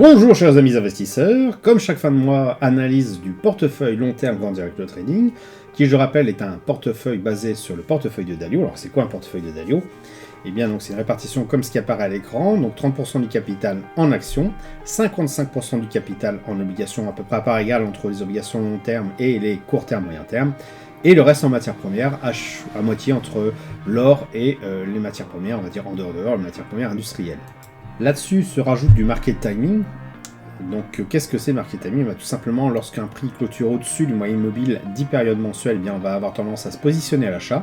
Bonjour chers amis investisseurs, comme chaque fin de mois, analyse du portefeuille long terme Grand Direct Trading, qui je rappelle est un portefeuille basé sur le portefeuille de Dalio. Alors c'est quoi un portefeuille de Dalio? Eh bien donc c'est une répartition comme ce qui apparaît à l'écran, donc 30% du capital en actions, 55% du capital en obligations à peu près à part égale entre les obligations long terme et les court terme moyen terme, et le reste en matières premières, à moitié entre l'or et les matières premières, on va dire en dehors de l'or, les matières premières industrielles. Là-dessus se rajoute du market timing. Donc qu'est-ce que c'est market timing? Tout simplement lorsqu'un prix clôture au-dessus du moyen mobile 10 périodes mensuelles, eh bien, on va avoir tendance à se positionner à l'achat.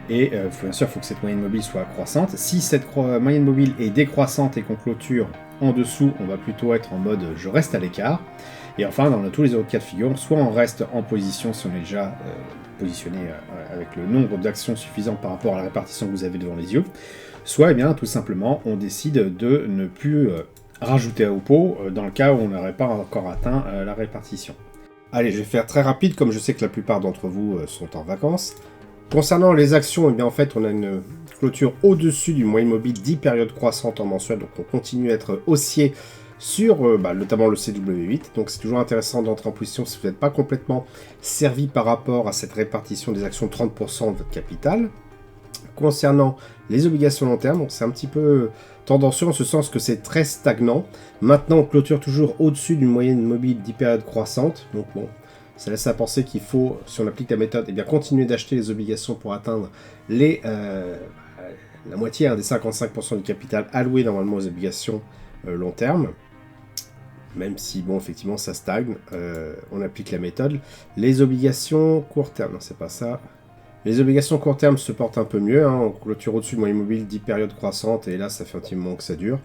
Et bien sûr, il faut que cette moyenne mobile soit croissante. Si cette moyenne mobile est décroissante et qu'on clôture en dessous, on va plutôt être en mode je reste à l'écart. Et enfin, dans tous les autres cas de figure, soit on reste en position si on est déjà positionné avec le nombre d'actions suffisant par rapport à la répartition que vous avez devant les yeux, soit eh bien, tout simplement on décide de ne plus rajouter au pot dans le cas où on n'aurait pas encore atteint la répartition. Allez, je vais faire très rapide comme je sais que la plupart d'entre vous sont en vacances. Concernant les actions, eh bien, en fait on a une clôture au-dessus du moyen mobile 10 périodes croissantes en mensuel, donc on continue à être haussier sur notamment le CW8, donc c'est toujours intéressant d'entrer en position si vous n'êtes pas complètement servi par rapport à cette répartition des actions de 30% de votre capital. Concernant les obligations long terme, c'est un petit peu tendancieux en ce sens que c'est très stagnant. Maintenant, on clôture toujours au-dessus d'une moyenne mobile 10 périodes croissantes. Donc bon, ça laisse à penser qu'il faut, si on applique la méthode, eh bien, continuer d'acheter les obligations pour atteindre la moitié des 55% du capital alloué normalement aux obligations long terme. Même si, bon, effectivement, ça stagne. On applique la méthode. Les obligations court terme, non, c'est pas ça. Les obligations court terme se portent un peu mieux, hein, on clôture au-dessus de moyenne mobile 10 périodes croissantes, et là ça fait un petit moment que ça dure.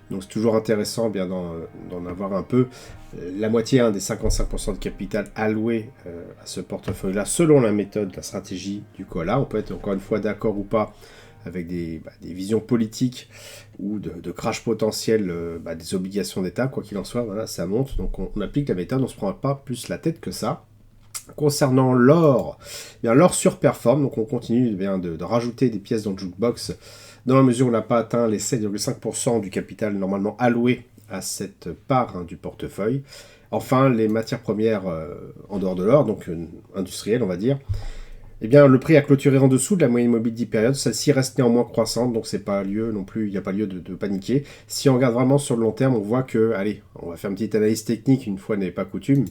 Donc c'est toujours intéressant bien d'en avoir un peu. La moitié des 55% de capital alloué à ce portefeuille-là, selon la méthode, la stratégie du COLA. On peut être encore une fois d'accord ou pas avec des visions politiques ou de crash potentiel des obligations d'État. Quoi qu'il en soit, voilà, ça monte, donc on applique la méthode, on ne se prend pas plus la tête que ça. Concernant l'or, l'or surperforme, donc on continue de rajouter des pièces dans le jukebox dans la mesure où on n'a pas atteint les 7,5% du capital normalement alloué à cette part du portefeuille. Enfin, les matières premières en dehors de l'or, donc industrielles on va dire, eh bien le prix a clôturé en dessous de la moyenne mobile 10 périodes, celle-ci reste néanmoins croissante, donc c'est pas lieu non plus, il n'y a pas lieu de paniquer. Si on regarde vraiment sur le long terme, on voit que, allez, on va faire une petite analyse technique une fois n'est pas coutume.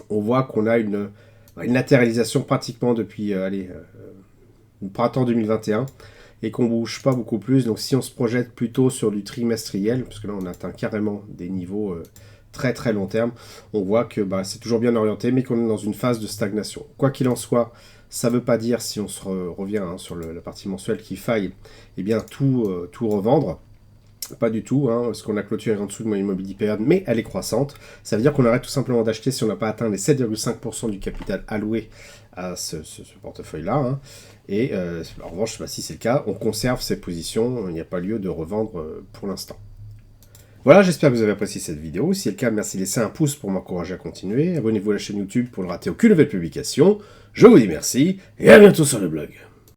On voit qu'on a une latéralisation pratiquement depuis le printemps 2021 et qu'on ne bouge pas beaucoup plus. Donc si on se projette plutôt sur du trimestriel, parce que là on atteint carrément des niveaux très très long terme, on voit que c'est toujours bien orienté mais qu'on est dans une phase de stagnation. Quoi qu'il en soit, ça ne veut pas dire, si on se revient sur la partie mensuelle, qu'il faille tout revendre. Pas du tout, parce qu'on a clôturé en dessous de moyenne mobile 10 périodes, mais elle est croissante. Ça veut dire qu'on arrête tout simplement d'acheter si on n'a pas atteint les 7,5% du capital alloué à ce portefeuille-là. Et en revanche, si c'est le cas, on conserve ses positions, il n'y a pas lieu de revendre pour l'instant. Voilà, j'espère que vous avez apprécié cette vidéo. Si c'est le cas, merci de laisser un pouce pour m'encourager à continuer. Abonnez-vous à la chaîne YouTube pour ne rater aucune nouvelle publication. Je vous dis merci et à bientôt sur le blog.